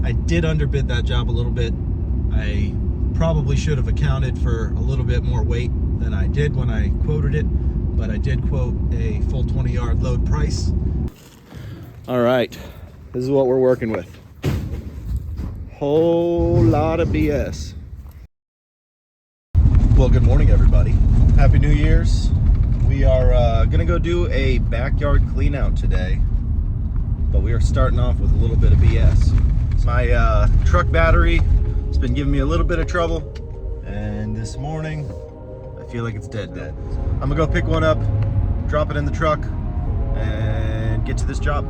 I did underbid that job a little bit. I probably should have accounted for a little bit more weight than I did when I quoted it, but I did quote a full 20-yard load price. All right, this is what we're working with. Whole lot of BS. Well, good morning, everybody. Happy New Year's. We are gonna go do a backyard clean out today, but we are starting off with a little bit of BS. My truck battery has been giving me a little bit of trouble, and this morning I feel like it's dead. I'm gonna go pick one up, drop it in the truck, and get to this job.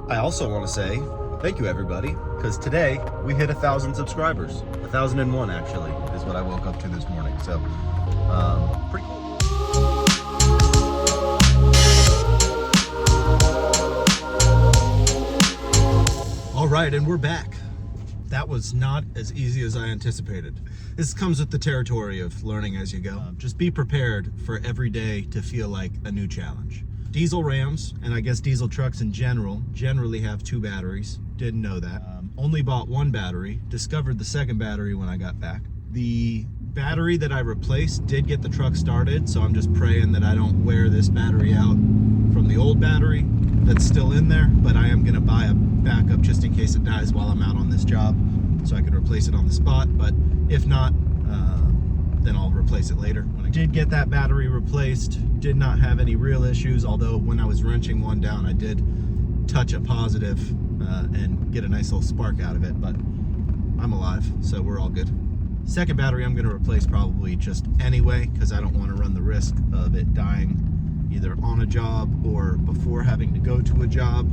I also want to say thank you, everybody, because today we hit 1,000 subscribers. 1,001 actually is what I woke up to this morning. So pretty cool. All right, and we're back. That was not as easy as I anticipated. This comes with the territory of learning as you go. Just be prepared for every day to feel like a new challenge. Diesel Rams, and I guess diesel trucks in general, generally have 2 batteries. Didn't know that. Only bought 1 battery, discovered the second battery when I got back. The battery that I replaced did get the truck started, so I'm just praying that I don't wear this battery out from the old battery that's still in there, but I am gonna buy a backup just in case it dies while I'm out on this job, so I can replace it on the spot. But if not, then I'll replace it later. When I did get that battery replaced, did not have any real issues, although when I was wrenching one down, I did touch a positive and get a nice little spark out of it, but I'm alive, so we're all good. Second battery I'm gonna replace probably just anyway, because I don't want to run the risk of it dying either on a job or before having to go to a job.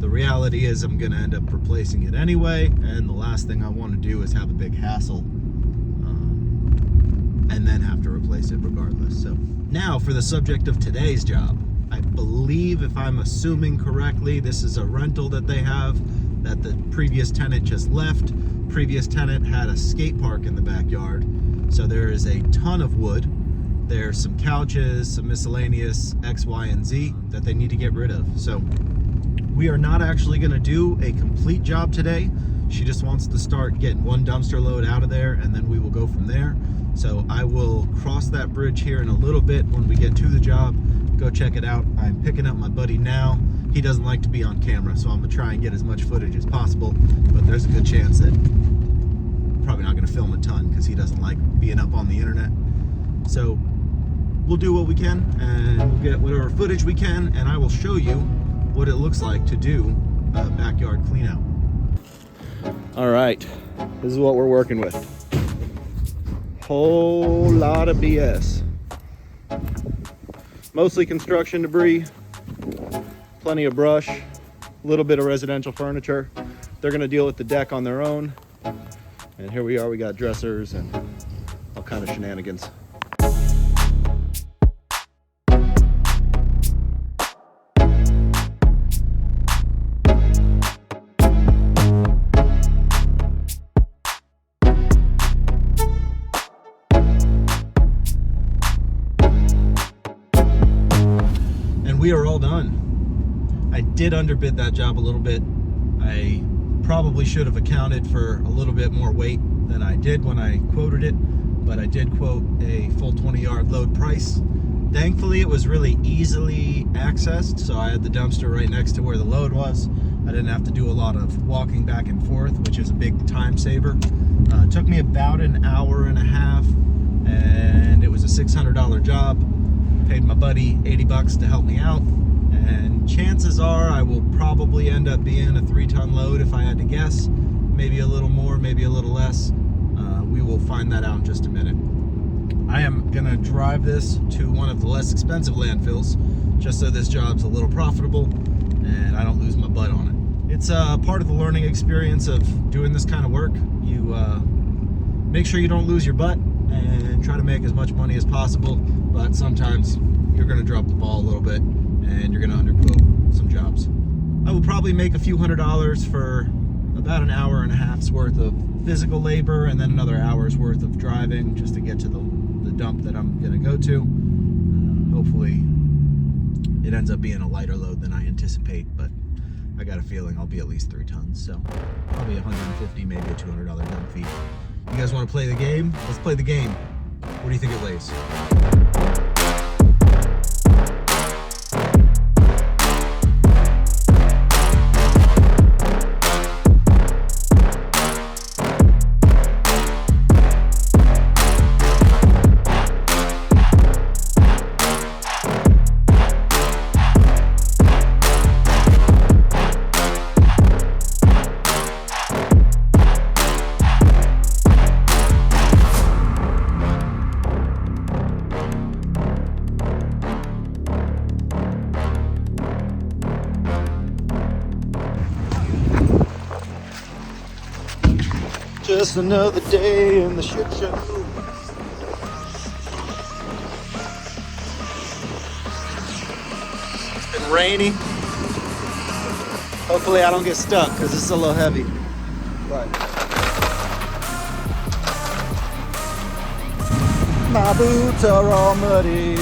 The reality is I'm gonna end up replacing it anyway, and the last thing I want to do is have a big hassle and then have to replace it regardless. So now for the subject of today's job. I believe, if I'm assuming correctly, this is a rental that they have that the previous tenant just left. Previous tenant had a skate park in the backyard, so there is a ton of wood. There's some couches, some miscellaneous X, Y, and Z that they need to get rid of. So we are not actually gonna do a complete job today. She just wants to start getting 1 dumpster load out of there, and then we will go from there. So I will cross that bridge here in a little bit when we get to the job. Go check it out. I'm picking up my buddy now. He doesn't like to be on camera, so I'm gonna try and get as much footage as possible, but there's a good chance that I'm probably not gonna film a ton because he doesn't like being up on the internet. So we'll do what we can, and we'll get whatever footage we can, and I will show you what it looks like to do a backyard clean out. All right, this is what we're working with. Whole lot of BS. Mostly construction debris, plenty of brush, a little bit of residential furniture. They're gonna deal with the deck on their own. And here we are, we got dressers and all kind of shenanigans. We are all done. I did underbid that job a little bit. I probably should have accounted for a little bit more weight than I did when I quoted it, but I did quote a full 20-yard load price. Thankfully, it was really easily accessed, so I had the dumpster right next to where the load was. I didn't have to do a lot of walking back and forth, which is a big time saver. It took me about an hour and a half, and it was a $600 job. Paid my buddy 80 bucks to help me out, and chances are I will probably end up being a 3-ton load if I had to guess. Maybe a little more, maybe a little less. We will find that out in just a minute. I am gonna drive this to one of the less expensive landfills just so this job's a little profitable and I don't lose my butt on it. It's part of the learning experience of doing this kind of work. You make sure you don't lose your butt and try to make as much money as possible, but sometimes you're gonna drop the ball a little bit and you're gonna underquote some jobs. I will probably make a few $100s for about an hour and a half's worth of physical labor and then another hour's worth of driving just to get to the dump that I'm gonna go to. Hopefully it ends up being a lighter load than I anticipate, but I got a feeling I'll be at least 3 tons. So probably 150, maybe a $200 dump fee. You guys want to play the game? Let's play the game. What do you think it weighs? Just another day in the shit show. It's been rainy. Hopefully I don't get stuck because it's a little heavy. But my boots are all muddy.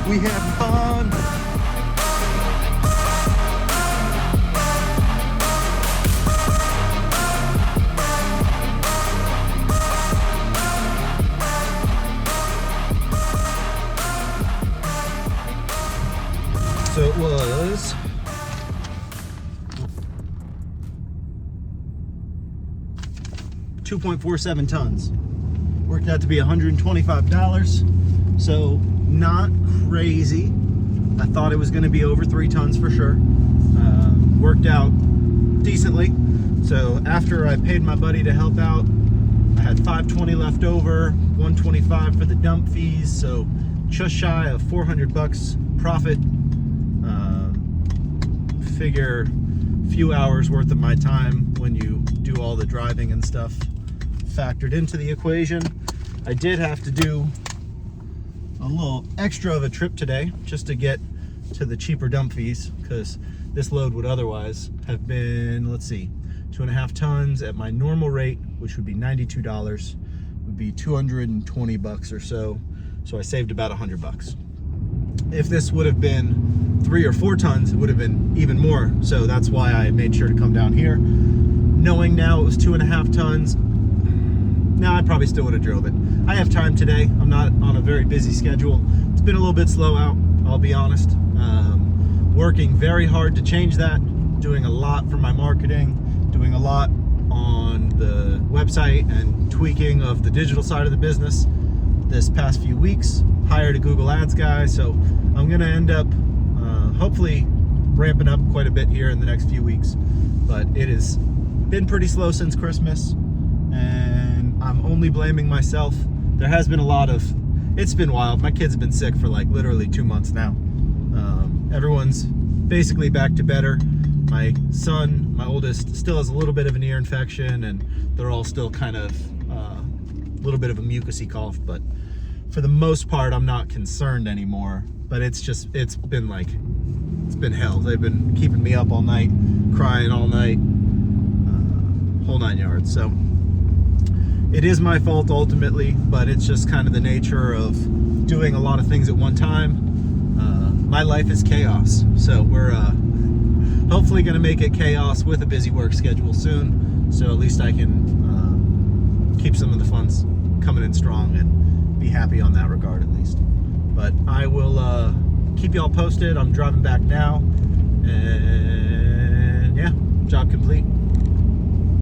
We having fun. So it was 2.47 tons. Worked out to be $125. So not crazy. I thought it was going to be over 3 tons for sure. Worked out decently. So after I paid my buddy to help out, I had $520 left over, $125 for the dump fees. So just shy of $400 profit. Figure a few hours worth of my time when you do all the driving and stuff factored into the equation. I did have to do a little extra of a trip today just to get to the cheaper dump fees, because this load would otherwise have been, let's see, 2.5 tons at my normal rate, which would be $92, would be $220 or so. So I saved about $100. If this would have been 3 or 4 tons, it would have been even more. So that's why I made sure to come down here. Knowing now it was 2.5 tons, now I probably still would have drove it. I have time today. I'm not on a very busy schedule. It's been a little bit slow out, I'll be honest. Working very hard to change that, doing a lot for my marketing, doing a lot on the website and tweaking of the digital side of the business this past few weeks. Hired a Google Ads guy, so I'm gonna end up hopefully ramping up quite a bit here in the next few weeks. But it has been pretty slow since Christmas, and I'm only blaming myself. There has been a lot of, it's been wild. My kids have been sick for like literally 2 months now. Everyone's basically back to better. My son, my oldest, still has a little bit of an ear infection, and they're all still kind of a little bit of a mucousy cough, but for the most part, I'm not concerned anymore. But it's been hell. They've been keeping me up all night, crying all night, whole 9 yards. So it is my fault ultimately, but it's just kind of the nature of doing a lot of things at one time. My life is chaos, so we're hopefully going to make it chaos with a busy work schedule soon. So at least I can keep some of the funds coming in strong and be happy on that regard at least. But I will keep y'all posted. I'm driving back now, and yeah, job complete.